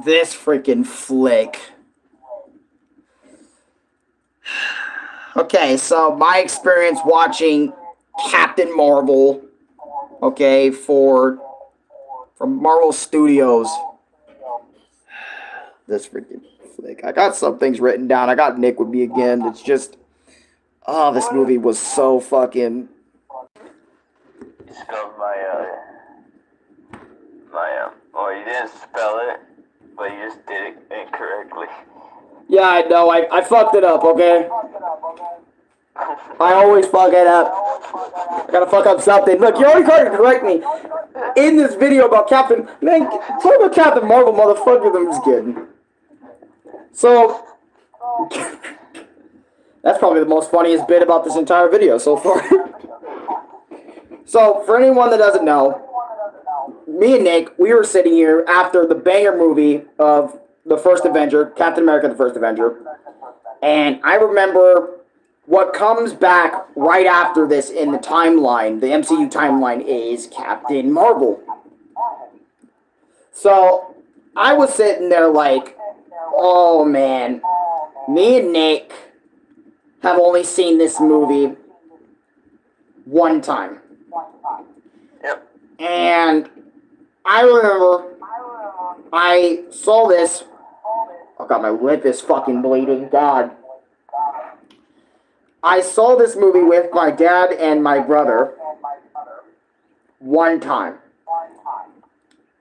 This freaking flick. Okay, so my experience watching Captain Marvel, okay, from Marvel Studios. This freaking flick. I got some things written down. I got Nick with me again. It's just, oh, this movie was so fucking. You spelled well, you didn't spell it, but you just did it incorrectly. Yeah, I know. I fucked it up, okay? I always fuck it up. I gotta fuck up something. Look, you already tried to correct me in this video about Captain. Man, talk about Captain Marvel, motherfucker. I'm just kidding. So, that's probably the most funniest bit about this entire video so far. So, for anyone that doesn't know, me and Nick, we were sitting here after the banger movie of the first Avenger, Captain America the First Avenger, and I remember what comes back right after this in the timeline, the MCU timeline, is Captain Marvel. So, I was sitting there like, oh man, me and Nick have only seen this movie one time. Yep. And I remember I saw this. Oh god, my lip is fucking bleeding. God. I saw this movie with my dad and my brother one time.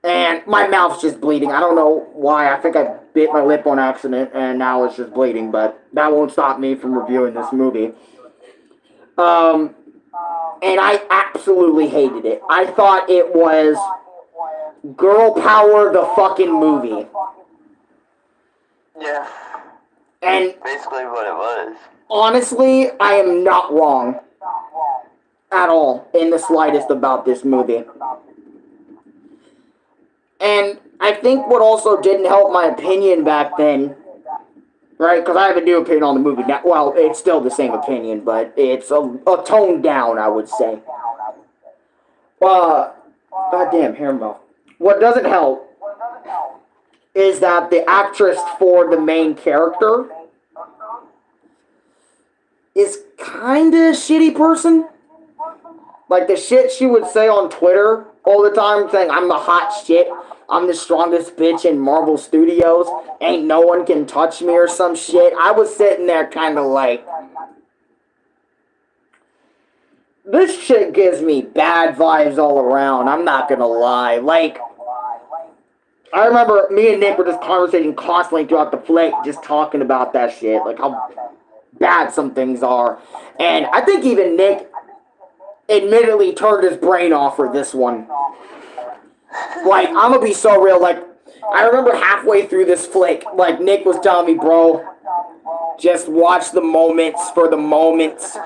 And my mouth's just bleeding. I don't know why. I think I bit my lip on accident and now it's just bleeding, but that won't stop me from reviewing this movie. And I absolutely hated it. I thought it was girl power the fucking movie. Yeah. And basically what it was. Honestly, I am not wrong at all in the slightest about this movie. And I think what also didn't help my opinion back then, right, because I have a new opinion on the movie now. Well, it's still the same opinion, but it's a tone down, I would say. Goddamn, hair mo. What doesn't help is that the actress for the main character is kind of a shitty person. Like the shit she would say on Twitter all the time, saying, I'm the hot shit, I'm the strongest bitch in Marvel Studios, ain't no one can touch me or some shit. I was sitting there kind of like, this shit gives me bad vibes all around, I'm not gonna lie. Like, I remember me and Nick were just conversating constantly throughout the flick, just talking about that shit, like how bad some things are. And I think even Nick admittedly turned his brain off for this one. Like, I'm gonna be so real, like, I remember halfway through this flick, like, Nick was telling me, bro, just watch the moments for the moments.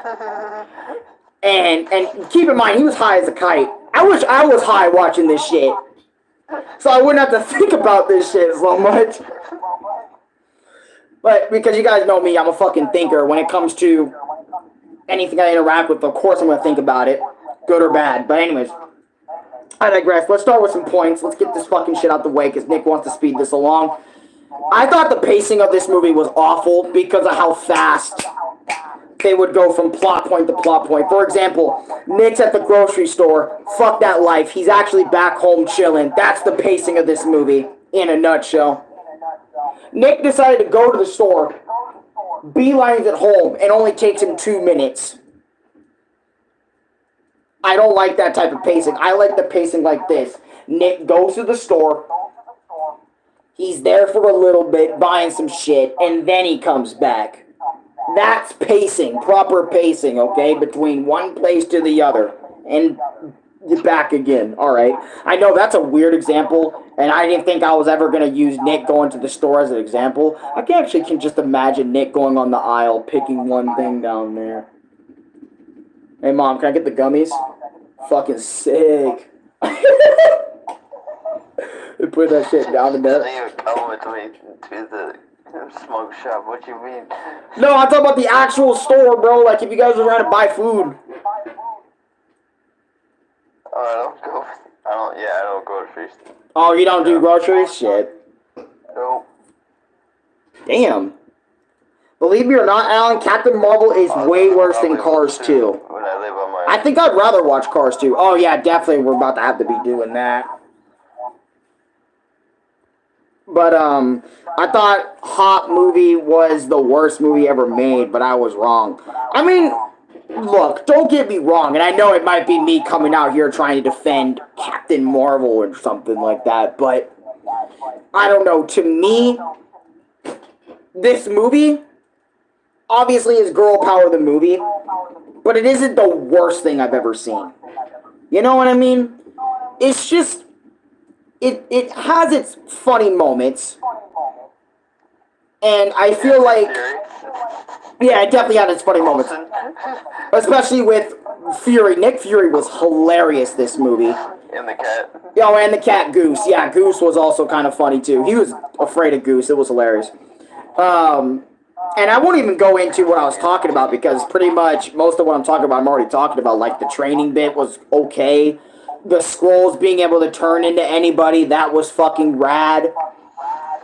And keep in mind, he was high as a kite. I wish I was high watching this shit, so I wouldn't have to think about this shit so much. But, because you guys know me, I'm a fucking thinker. When it comes to anything I interact with, of course I'm going to think about it, good or bad. But anyways, I digress. Let's start with some points. Let's get this fucking shit out the way, because Nick wants to speed this along. I thought the pacing of this movie was awful because of how fast they would go from plot point to plot point. For example, Nick's at the grocery store. Fuck that life. He's actually back home chilling. That's the pacing of this movie in a nutshell. Nick decided to go to the store, beelines at home, and only takes him 2 minutes. I don't like that type of pacing. I like the pacing like this. Nick goes to the store, he's there for a little bit, buying some shit, and then he comes back. That's pacing, proper pacing, okay, between one place to the other, and back again. Alright, I know that's a weird example, and I didn't think I was ever going to use Nick going to the store as an example. I can just imagine Nick going on the aisle, picking one thing down there. Hey mom, can I get the gummies? Fucking sick. They put that shit down in there. You come with me to the smoke shop, what you mean? No, I'm talking about the actual store, bro. Like, if you guys are trying to buy food. Alright, I'll go. I don't groceries. Oh, you don't do groceries? Shit. Nope. Damn. Believe me or not, Alan, Captain Marvel is way worse than Cars 2. When I live on my I think I'd rather watch Cars 2. Oh, yeah, definitely. We're about to have to be doing that. But, I thought Hot movie was the worst movie ever made, but I was wrong. I mean, look, don't get me wrong, and I know it might be me coming out here trying to defend Captain Marvel or something like that, but I don't know. To me, this movie obviously is girl power the movie, but it isn't the worst thing I've ever seen. You know what I mean? It's just it has its funny moments, and I feel like yeah, it definitely had its funny moments, especially with Fury. Nick Fury was hilarious this movie. And the cat. Oh, and the cat Goose. Yeah, Goose was also kind of funny too. He was afraid of Goose. It was hilarious. And I won't even go into what I was talking about because pretty much most of what I'm talking about, I'm already talking about. Like the training bit was okay. The scrolls being able to turn into anybody, that was fucking rad.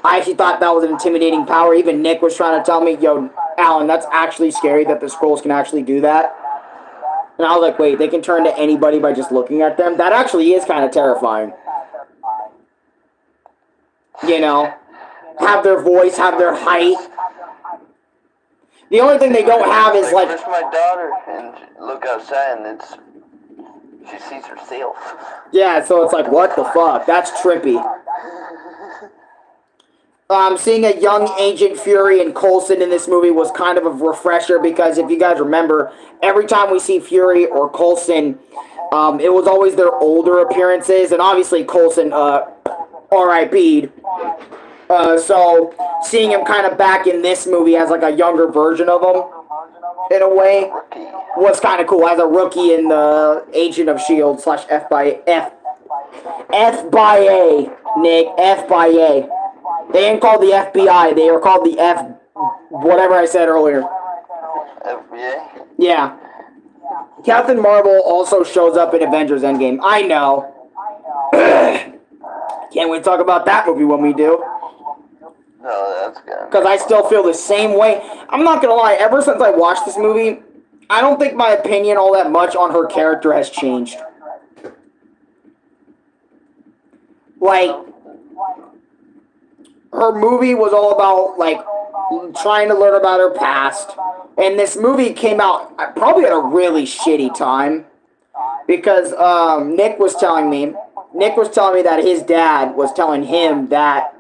I actually thought that was an intimidating power. Even Nick was trying to tell me, yo, Alan, that's actually scary that the scrolls can actually do that. And I was like, wait, they can turn to anybody by just looking at them? That actually is kind of terrifying. You know? Have their voice, have their height. The only thing they don't have is like... Where's my daughter? And look outside and she sees herself. Yeah, so it's like, what the fuck? That's trippy. Seeing a young Agent Fury and Coulson in this movie was kind of a refresher because if you guys remember, every time we see Fury or Coulson, it was always their older appearances, and obviously Coulson, R.I.P'd. So seeing him kind of back in this movie as like a younger version of him, in a way, was kind of cool. As a rookie in the Agent of S.H.I.E.L.D. / F by A, Nick, F by A. They ain't called the FBI. They are called the F... whatever I said earlier. FBI? Yeah. Captain Marvel also shows up in Avengers Endgame. I know. Can't wait to talk about that movie when we do. No, that's good. Because I still feel the same way. I'm not going to lie. Ever since I watched this movie, I don't think my opinion all that much on her character has changed. Like... her movie was all about, like, trying to learn about her past. And this movie came out probably at a really shitty time. Because Nick was telling me that his dad was telling him that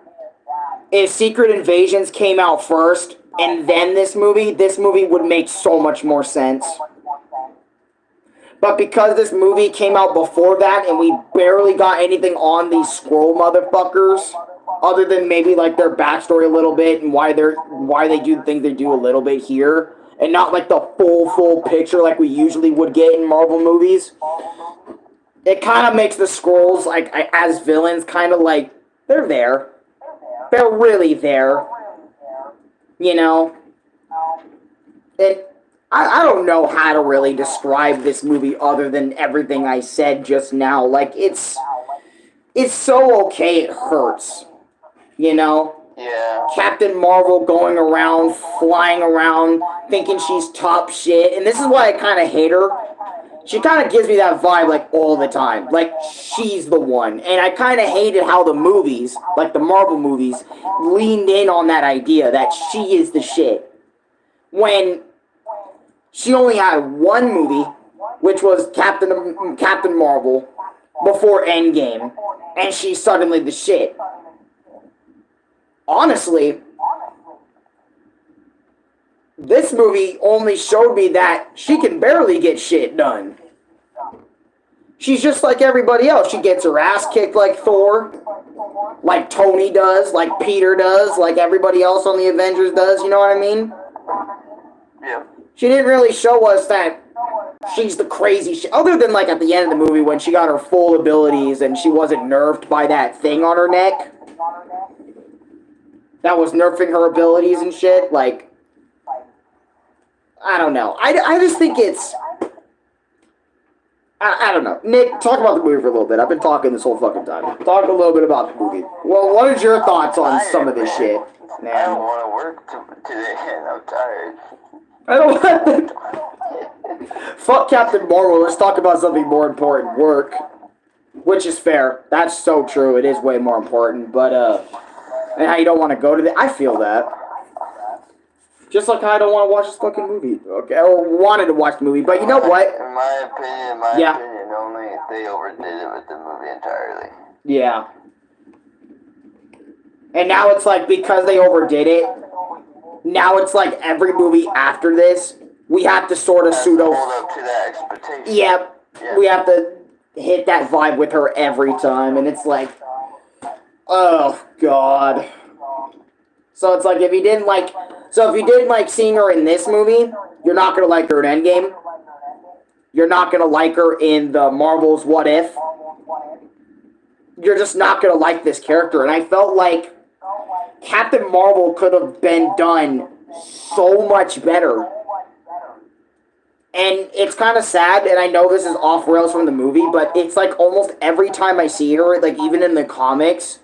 if Secret Invasions came out first and then this movie would make so much more sense. But because this movie came out before that and we barely got anything on these Skrull motherfuckers... other than maybe like their backstory a little bit and why they do the things they do a little bit here, and not like the full picture like we usually would get in Marvel movies. It kind of makes the Skrulls like as villains kind of like they're there, they're really there, you know. And I don't know how to really describe this movie other than everything I said just now. Like it's so okay it hurts. You know? Yeah. Captain Marvel going around, flying around, thinking she's top shit. And this is why I kind of hate her. She kind of gives me that vibe, like, all the time. Like, she's the one. And I kind of hated how the movies, like the Marvel movies, leaned in on that idea that she is the shit. When she only had one movie, which was Captain Marvel, before Endgame. And she's suddenly the shit. Honestly, this movie only showed me that she can barely get shit done. She's just like everybody else. She gets her ass kicked like Thor, like Tony does, like Peter does, like everybody else on the Avengers does, you know what I mean? Yeah. She didn't really show us that she's the crazy shit, other than like at the end of the movie when she got her full abilities and she wasn't nerfed by that thing on her neck. That was nerfing her abilities and shit, like, I don't know. I just think it's... I don't know. Nick, talk about the movie for a little bit. I've been talking this whole fucking time. Talk a little bit about the movie. Well, what is your thoughts on some of this shit? Man. I don't want to work today, and I'm tired. I don't want Fuck Captain Marvel. Let's talk about something more important. Work. Which is fair. That's so true. It is way more important. But, and how you don't want to go to the... I feel that. Just like how I don't want to watch this fucking movie. Okay, or wanted to watch the movie. But you know what? In my opinion, only they overdid it with the movie entirely. Yeah. And now it's like, because they overdid it, now it's like every movie after this, we have to sort of pseudo... hold up to that expectation. Yep. Yeah. We have to hit that vibe with her every time, and it's like, oh, God. So it's like, if you didn't like seeing her in this movie, you're not going to like her in Endgame. You're not going to like her in the Marvel's What If. You're just not going to like this character. And I felt like Captain Marvel could have been done so much better. And it's kind of sad, and I know this is off rails from the movie, but it's like almost every time I see her, like even in the comics,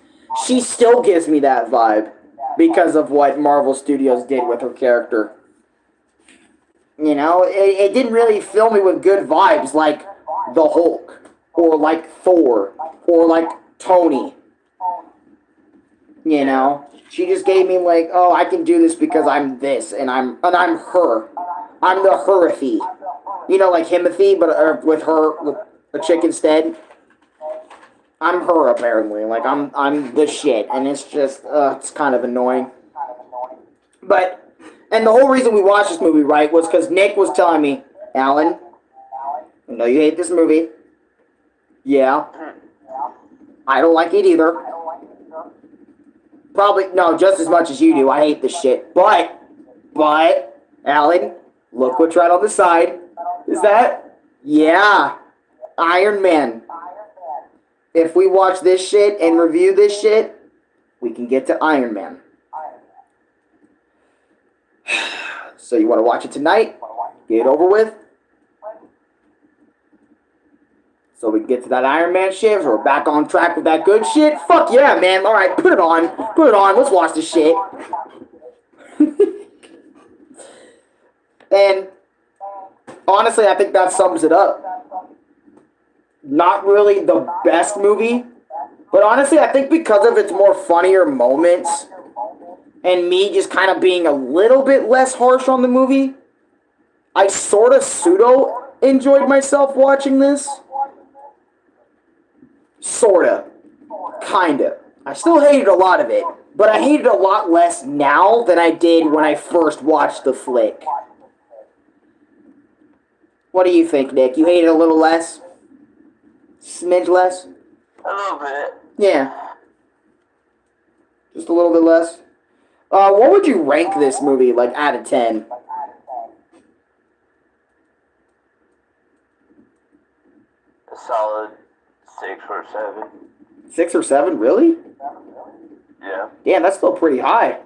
she still gives me that vibe because of what Marvel Studios did with her character. You know, it didn't really fill me with good vibes like the Hulk, or like Thor, or like Tony. You know, she just gave me like, oh, I can do this because I'm this, and I'm her. I'm the Hurothy. You know, like Himothy, but with her, with a chick instead. I'm her, apparently. Like, I'm the shit. And it's just, it's kind of annoying. But, and the whole reason we watched this movie, right, was because Nick was telling me, Alan, I know you hate this movie. Yeah. I don't like it either. Probably, no, just as much as you do. I hate this shit. But, Alan, look what's right on the side. Is that? Yeah. Iron Man. If we watch this shit and review this shit, we can get to Iron Man. So you want to watch it tonight? Get it over with? So we can get to that Iron Man shit, so we're back on track with that good shit? Fuck yeah, man. Alright, put it on. Put it on. Let's watch this shit. And honestly, I think that sums it up. Not really the best movie, but honestly, I think because of its more funnier moments, and me just kind of being a little bit less harsh on the movie, I sort of pseudo-enjoyed myself watching this. Sorta. Kinda. I still hated a lot of it, but I hated a lot less now than I did when I first watched the flick. What do you think, Nick? You hate it a little less? Smidge less? A little bit. Yeah. Just a little bit less? What would you rank this movie, like, out of 10? A solid 6 or 7. 6 or 7? Really? Yeah. Damn, that's still pretty high.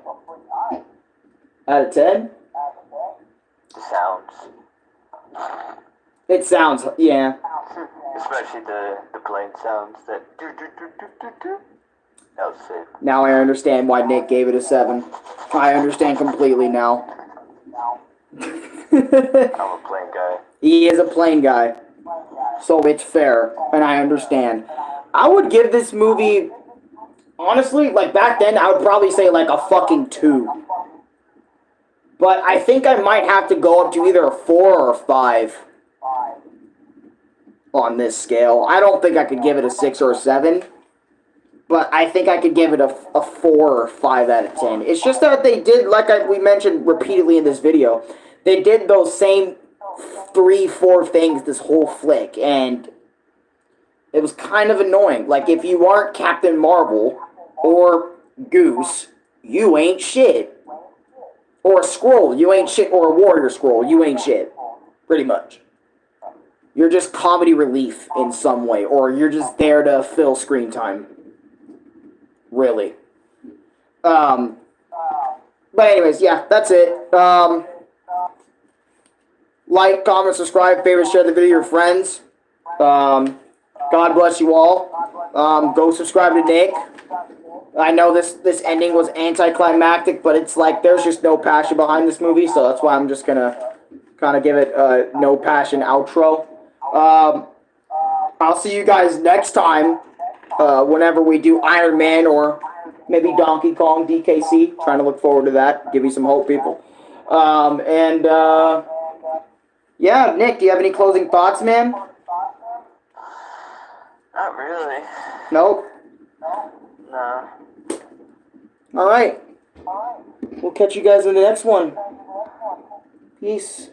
Out of 10? Sounds. It sounds, yeah. Especially the plane sounds that do. That was sick. Now I understand why Nick gave it a 7. I understand completely now. I'm a plane guy. He is a plane guy. So it's fair, and I understand. I would give this movie, honestly, like back then, I would probably say like a fucking 2. But I think I might have to go up to either a 4 or a 5 on this scale. I don't think I could give it a 6 or a 7. But I think I could give it a 4 or 5 out of 10. It's just that they did, like we mentioned repeatedly in this video, they did those same 3-4 things this whole flick. And it was kind of annoying. Like, if you aren't Captain Marvel or Goose, you ain't shit. Or a Skrull, you ain't shit. Or a Warrior Skrull, you ain't shit. Pretty much. You're just comedy relief in some way. Or you're just there to fill screen time. Really. But anyways, yeah, that's it. Like, comment, subscribe, favorite, share the video with your friends. God bless you all. Go subscribe to Nick. I know this ending was anticlimactic, but it's like there's just no passion behind this movie, so that's why I'm just gonna kind of give it a no passion outro. I'll see you guys next time, whenever we do Iron Man or maybe Donkey Kong DKC. Trying to look forward to that. Give me some hope, people. Yeah, Nick, do you have any closing thoughts, man? Not really. Nope. No. All right. We'll catch you guys in the next one. Peace.